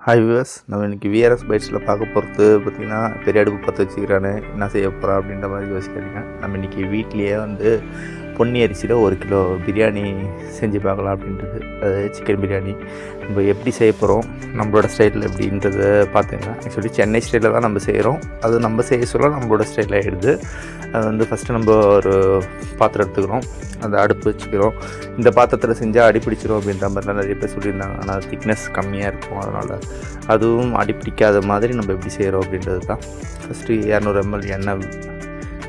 Hi viewers, நம்ம இன்றைக்கி VRS பைட்ஸில் பார்க்க போகிறது பார்த்திங்கன்னா பெரிய அடுப்பு பற்ற வச்சுக்கிறானே என்ன செய்ய போகிறா அப்படின்ற மாதிரி யோசிக்காதீங்க. நம்ம இன்றைக்கி வீட்லேயே பொன்னி அரிசியில் 1 கிலோ பிரியாணி செஞ்சு பார்க்கலாம் அப்படின்றது. அது சிக்கன் பிரியாணி நம்ம எப்படி செய்ய போகிறோம், நம்மளோட ஸ்டைலில் எப்படின்றத பார்த்துங்க. ஆக்சுவலி சென்னை ஸ்டைலில் தான் நம்ம செய்கிறோம். அது நம்ம செய்ய சொல்ல நம்மளோட ஸ்டைலில் ஆகிடுது. அது ஃபஸ்ட்டு நம்ம ஒரு பாத்திரம் எடுத்துக்கிறோம், அந்த அடுப்பு வச்சுக்கிறோம். இந்த பாத்திரத்தில் செஞ்சால் அடிப்பிடிச்சிடும் அப்படின்ற மாதிரிலாம் நிறைய பேர் சொல்லியிருந்தாங்க. ஆனால் திக்னஸ் கம்மியாக இருக்கும், அதனால் அதுவும் அடிப்பிடிக்காத மாதிரி நம்ம எப்படி செய்கிறோம் அப்படின்றது தான். ஃபஸ்ட்டு 200 ml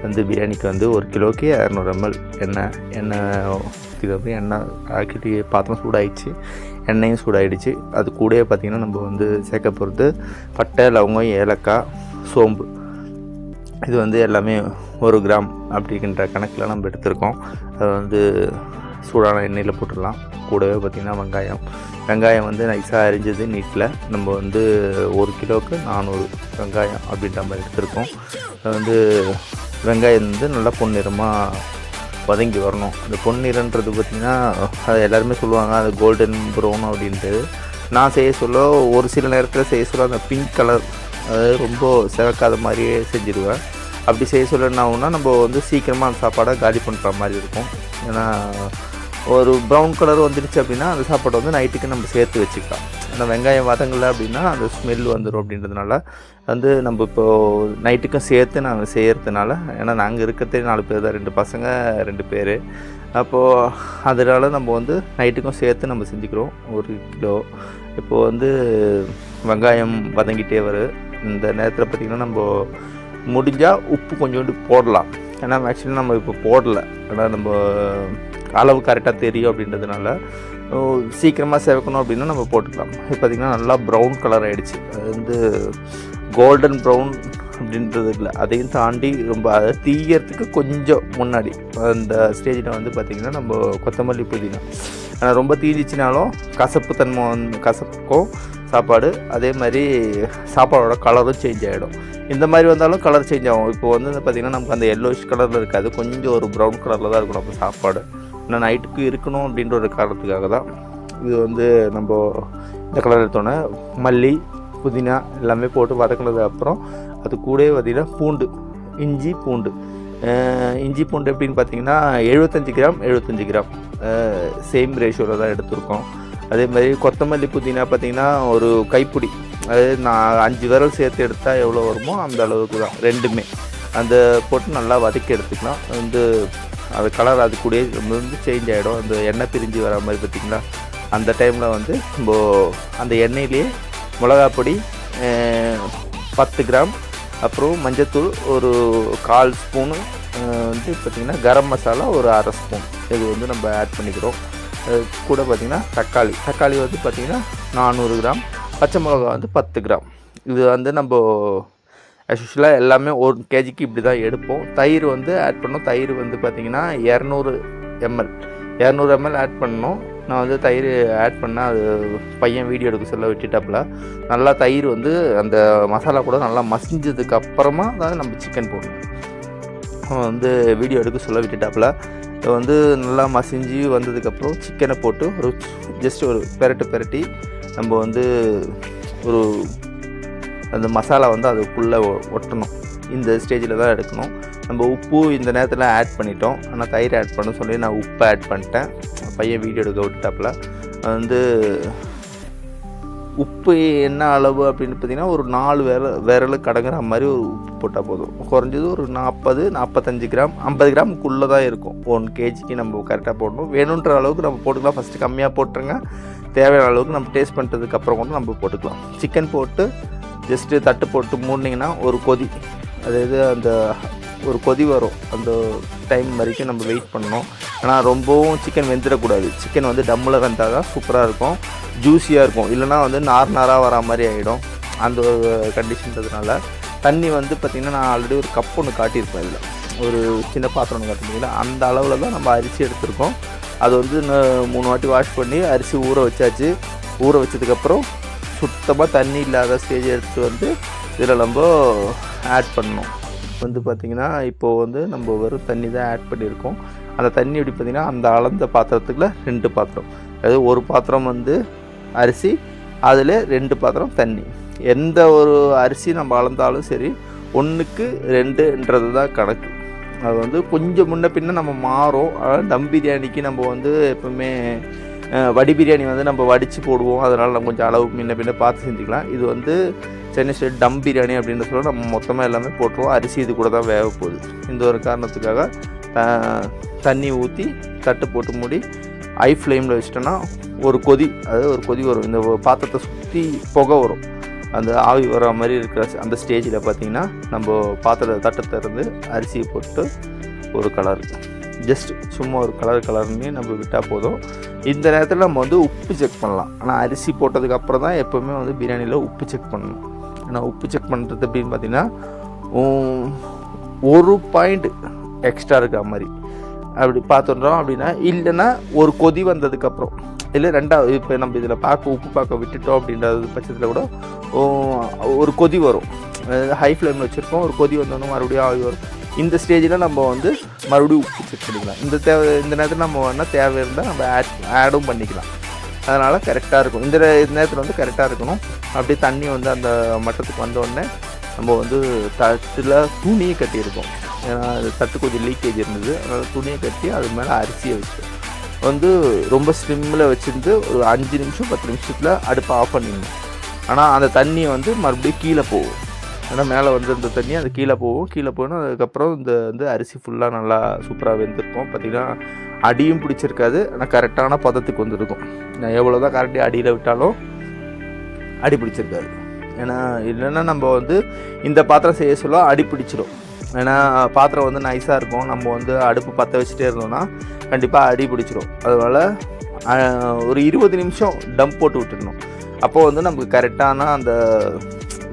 எண்ணெய் பிரியாணிக்கு 1 கிலோக்கு 200 ml எண்ணெய் ஊற்றிக்கிறப்ப எண்ணெய் ஆக்கிட்டு பாத்திரம் சூடாகிடுச்சு, எண்ணெயும் சூடாகிடுச்சு. அது கூடவே பார்த்திங்கன்னா நம்ம சேர்க்க போகிறது பட்டை, லவங்கம், ஏலக்காய், சோம்பு. இது எல்லாமே 1 கிராம் அப்படின்ற கணக்கில் நம்ம எடுத்துருக்கோம். அது சூடான எண்ணெயில் போட்டுடலாம். கூடவே பார்த்திங்கன்னா வெங்காயம் நைஸாக அரிஞ்சது நீட்டில் நம்ம 1 கிலோவுக்கு 400 வெங்காயம் அப்படின்ற மாதிரி எடுத்துருக்கோம். வெங்காயம் நல்லா பொன்னிறமாக வதங்கி வரணும். அந்த பொன்னிறன்றது பார்த்திங்கன்னா அது எல்லாருமே சொல்லுவாங்க, அது கோல்டன் ப்ரௌன் அப்படின்ட்டு. நான் செய்ய சொல்ல ஒரு சில நேரத்தில் செய்ய சொல்ல அந்த பிங்க் கலர், அது ரொம்ப சிவக்காத மாதிரியே செஞ்சுருவேன். அப்படி செய்ய சொல்ல என்ன ஆகும்னா நம்ம சீக்கிரமாக அந்த சாப்பாடை காலி பண்ணுற மாதிரி இருக்கும். ஏன்னா ஒரு ப்ரௌன் கலர் வந்துடுச்சு அப்படின்னா அந்த சாப்பாடை நைட்டுக்கு நம்ம சேர்த்து வச்சுக்கலாம். ஏன்னா வெங்காயம் வதங்கலை அப்படின்னா அந்த ஸ்மெல் வந்துடும். அப்படின்றதுனால நம்ம இப்போது நைட்டுக்கும் சேர்த்து நாங்கள் செய்கிறதுனால, ஏன்னா நாங்கள் இருக்கிறதே 4 பேர் தான், 2 பசங்க 2 பேர். அப்போது அதனால் நம்ம நைட்டுக்கும் சேர்த்து நம்ம செஞ்சுக்கிறோம். 1 கிலோ இப்போது வெங்காயம் வதங்கிட்டே வரும். இந்த நேரத்தில் பார்த்திங்கன்னா நம்ம முடிஞ்சால் உப்பு கொஞ்சோண்டு போடலாம். ஏன்னா மேக்ஸிமம் நம்ம இப்போ போடலை, ஏன்னா நம்ம அளவு கரெக்டாக தெரியும் அப்படின்றதுனால சீக்கிரமாக சேர்க்கணும் அப்படின்னா நம்ம போட்டுக்கலாம். இப்போ பார்த்திங்கன்னா நல்லா ப்ரௌன் கலர் ஆகிடுச்சு. அது கோல்டன் ப்ரௌன் அப்படின்றது இல்லை, அதையும் தாண்டி ரொம்ப தீயறதுக்கு கொஞ்சம் முன்னாடி அந்த ஸ்டேஜில் பார்த்திங்கன்னா நம்ம கொத்தமல்லி, புதினா. ரொம்ப தீஞ்சிச்சினாலும் கசப்பு தன்மை கசப்புக்கும் சாப்பாடு, அதே மாதிரி சாப்பாடோட கலரும் சேஞ்ச் ஆகிடும். இந்த மாதிரி வந்தாலும் கலர் சேஞ்ச் ஆகும். இப்போ பார்த்திங்கன்னா நமக்கு அந்த எல்லோயிஷ் கலரில் இருக்காது, கொஞ்சம் ஒரு ப்ரௌன் கலரில் தான் இருக்கும் நம்ம சாப்பாடு. ஏன்னா நைட்டுக்கு இருக்கணும் அப்படின்ற ஒரு காரணத்துக்காக தான் இது நம்ம இந்த கலர் எடுத்தோன்னே மல்லி, புதினா எல்லாமே போட்டு வதக்கினது அப்புறம் அது கூடவே பார்த்திங்கன்னா பூண்டு, இஞ்சி பூண்டு எப்படின்னு பார்த்திங்கன்னா 75 கிராம் சேம் ரேஷியோவில் தான் எடுத்திருக்கோம். அதே மாதிரி கொத்தமல்லி, புதினா பார்த்திங்கன்னா ஒரு கைப்பிடி, அதாவது நான் 5 விரல் சேர்த்து எடுத்தால் எவ்வளோ வருமோ அந்த அளவுக்கு தான் ரெண்டுமே. அந்த போட்டு நல்லா வதக்கி எடுத்துக்கலாம். அது கலர் அது கூட சேஞ்ச் ஆகிடும். அந்த எண்ணெய் பிரிஞ்சு வர மாதிரி பார்த்திங்களா, அந்த டைமில் நம்ம அந்த எண்ணெயிலேயே மிளகாப்பொடி 10 கிராம், அப்புறம் மஞ்சத்தூள் ஒரு 1/4 ஸ்பூனு, பார்த்திங்கன்னா கரம் மசாலா ஒரு 1/2 ஸ்பூன் இது நம்ம ஆட் பண்ணிக்கிறோம். கூட பார்த்திங்கன்னா தக்காளி பார்த்திங்கன்னா 400 கிராம், பச்சை மிளகா 10 கிராம். இது நம்ம ஆக்சுவலாக எல்லாமே 1 kgக்கு இப்படி தான் எடுப்போம். தயிர் ஆட் பண்ணோம். தயிர் பார்த்திங்கன்னா 200 ml ஆட் பண்ணோம். நான் தயிர் ஆட் பண்ணால் அது பையன் வீடியோ எடுக்க சொல்ல விட்டுட்டாப்புல. நல்லா தயிர் அந்த மசாலா கூட நல்லா மசிஞ்சதுக்கு அப்புறமா தான் நம்ம சிக்கன் போடணும். வீடியோ எடுக்க சொல்ல விட்டுட்டாப்புல. நல்லா மசிஞ்சு வந்ததுக்கப்புறம் சிக்கனை போட்டு ஜஸ்ட் ஒரு பெரட்டி நம்ம ஒரு அந்த மசாலா அதுக்குள்ளே ஒட்டணும். இந்த ஸ்டேஜில் தான் எடுக்கணும். நம்ம உப்பு இந்த நேரத்தில் ஆட் பண்ணிட்டோம், ஆனால் தயிர் ஆட் பண்ண சொல்லி நான் உப்பு ஆட் பண்ணிட்டேன். பையன் வீடியோ எடுக்க விட்டுட்டாப்புல. உப்பு என்ன அளவு அப்படின்னு பார்த்திங்கன்னா ஒரு 4 விரல் கடங்குற மாதிரி ஒரு உப்பு போட்டால் போதும். குறைஞ்சது ஒரு 40-45 கிராம் 50 கிராமுக்குள்ளே தான் இருக்கும். 1 kgக்கு நம்ம கரெக்டாக போடணும். வேணுன்ற அளவுக்கு நம்ம போட்டுக்கலாம். ஃபஸ்ட்டு கம்மியாக போட்டுருங்க, தேவையான அளவுக்கு நம்ம டேஸ்ட் பண்ணுறதுக்கப்புறம் கூட நம்ம போட்டுக்கலாம். சிக்கன் போட்டு ஜஸ்ட்டு தட்டு போட்டு மூடினீங்கன்னா ஒரு கொதி, அதாவது அந்த ஒரு கொதி வரும். அந்த டைம் வரைக்கும் நம்ம வெயிட் பண்ணணும். ஆனால் ரொம்பவும் சிக்கன் வெந்துடக்கூடாது. சிக்கன் டம்மில் வெந்தால் தான் சூப்பராக இருக்கும், ஜூஸியாக இருக்கும். இல்லைனா நாராக வரா மாதிரி ஆகிடும். அந்த ஒரு கண்டிஷன்றதுனால தண்ணி பார்த்திங்கன்னா நான் ஆல்ரெடி ஒரு கப் ஒன்று காட்டியிருப்பேன். இதில் ஒரு சின்ன பாத்திரம் ஒன்று காட்டியிருந்தீங்களா, அந்த அளவில் தான் நம்ம அரிசி எடுத்திருக்கோம். அது 3 வாட்டி வாஷ் பண்ணி அரிசி ஊற வச்சாச்சு. ஊற வச்சதுக்கப்புறம் சுத்தமாக தண்ணி இல்லாத ஸ்டேஜ் எடுத்துகிட்டு இதில் நம்ம ஆட் பண்ணணும். பார்த்திங்கன்னா இப்போது நம்ம வெறும் தண்ணி தான் ஆட் பண்ணியிருக்கோம். அந்த தண்ணி எப்படி பார்த்திங்கன்னா அந்த அளந்த பாத்திரத்துக்குள்ள 2 பாத்திரம், அதாவது ஒரு பாத்திரம் அரிசி, அதில் 2 பாத்திரம் தண்ணி. எந்த ஒரு அரிசி நம்ம அளந்தாலும் சரி 1க்கு 2ன்றது தான் கணக்கு. அது வந்து கொஞ்சம் முன்ன பின்ன நம்ம மாறும். அதாவது தம் பிரியாணிக்கு நம்ம வந்து எப்பவுமே வடி பிரியாணி வந்து நம்ம வடித்து போடுவோம். அதனால் நம்ம கொஞ்சம் அளவு முன்ன பின்ன பார்த்து செஞ்சுக்கலாம். இது வந்து சென்னை ஸ்டைல் டம் பிரியாணி அப்படின்னு சொல்ல நம்ம மொத்தமாக எல்லாமே போட்டுருவோம். அரிசி இது கூட தான் வேக போகுது. இந்த ஒரு காரணத்துக்காக தண்ணி ஊற்றி தட்டு போட்டு மூடி ஹை ஃப்ளேமில் வச்சிட்டோன்னா ஒரு கொதி, அதாவது ஒரு கொதி வரும். இந்த பாத்திரத்தை சுற்றி புகை வரும். அந்த ஆவி வர மாதிரி இருக்கிற அந்த ஸ்டேஜில் பார்த்திங்கன்னா நம்ம பாத்திரத்தை தட்டை திறந்து அரிசியை போட்டு ஒரு கலர், ஜஸ்ட் சும்மா ஒரு கலர்னு நம்ம விட்டால் போதும். இந்த நேரத்தில் நம்ம வந்து உப்பு செக் பண்ணலாம். ஆனால் அரிசி போட்டதுக்கப்புறம் தான் எப்போவுமே வந்து பிரியாணியில் உப்பு செக் பண்ணணும். ஏன்னா உப்பு செக் பண்ணுறது அப்படின்னு பார்த்திங்கன்னா 1 பாயிண்ட் எக்ஸ்ட்ரா இருக்கிற மாதிரி அப்படி பார்த்துடுறோம். அப்படின்னா இல்லைன்னா ஒரு கொதி வந்ததுக்கப்புறம், இல்லை 2வது இப்போ நம்ம இதில் உப்பு பார்க்க விட்டுட்டோம் அப்படின்றது பட்சத்தில் கூட ஒரு கொதி வரும். ஹை ஃப்ளேமில் வச்சுருக்கோம், ஒரு கொதி வந்தோன்னா மறுபடியும் ஆவி வரும். இந்த ஸ்டேஜில் நம்ம வந்து மறுபடியும் உப்பு செக் பண்ணிக்கலாம். இந்த நேரத்தில் நம்ம வேணால் தேவை இருந்தால் நம்ம ஆடும் பண்ணிக்கலாம். அதனால் கரெக்டாக இருக்கும். இந்த நேரத்தில் வந்து கரெக்டாக இருக்கணும். அப்படியே தண்ணி வந்து அந்த மட்டத்துக்கு வந்தோடனே நம்ம வந்து தட்டில் துணியை கட்டியிருக்கோம். ஏன்னா அது தட்டு கொஞ்சம் லீக்கேஜ் இருந்தது. அதனால் துணியை கட்டி அது மேலே அரிசியை வச்சு வந்து ரொம்ப ஸ்லிம்மில் வச்சுருந்து ஒரு 5 நிமிஷம் 10 நிமிஷத்தில் அடுப்பை ஆஃப் பண்ணிடணும். ஆனால் அந்த தண்ணியை வந்து மறுபடியும் கீழே போகும். ஏன்னா மேலே வந்து இந்த தண்ணி அது கீழே போகணும். அதுக்கப்புறம் இந்த அரிசி ஃபுல்லாக நல்லா சூப்பராக வெந்திருக்கும். பார்த்திங்கன்னா அடியும் பிடிச்சிருக்காது. ஆனால் கரெக்டான பதத்துக்கு வந்துருக்கும். நான் எவ்வளோ தான் கரெக்டாக அடியில் விட்டாலும் அடி பிடிச்சிருக்காது. ஏன்னா இல்லைன்னா நம்ம வந்து இந்த பாத்திரம் செய்ய சொல்ல அடி பிடிச்சிடும். ஏன்னா பாத்திரம் வந்து நைஸாக இருக்கும். நம்ம வந்து அடுப்பு பற்ற வச்சுட்டே இருந்தோம்னா கண்டிப்பாக அடி பிடிச்சிடும். அதனால் ஒரு 20 நிமிஷம் டம் போட்டு விட்டுடணும். அப்போது வந்து நமக்கு கரெக்டான அந்த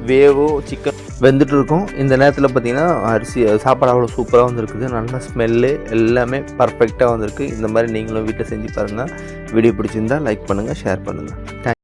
வேவோ சிக்கன் வெந்துட்டு இருக்கும். இந்த நேரத்தில் பார்த்திங்கன்னா அரிசி சாப்பாடு அவ்வளோ சூப்பராக வந்துருக்குது. நல்ல ஸ்மெல்லு எல்லாமே பர்ஃபெக்டாக வந்திருக்கு. இந்த மாதிரி நீங்களும் வீட்டில் செஞ்சு பாருங்கள். வீடியோ பிடிச்சிருந்தால் லைக் பண்ணுங்கள், ஷேர் பண்ணுங்கள்.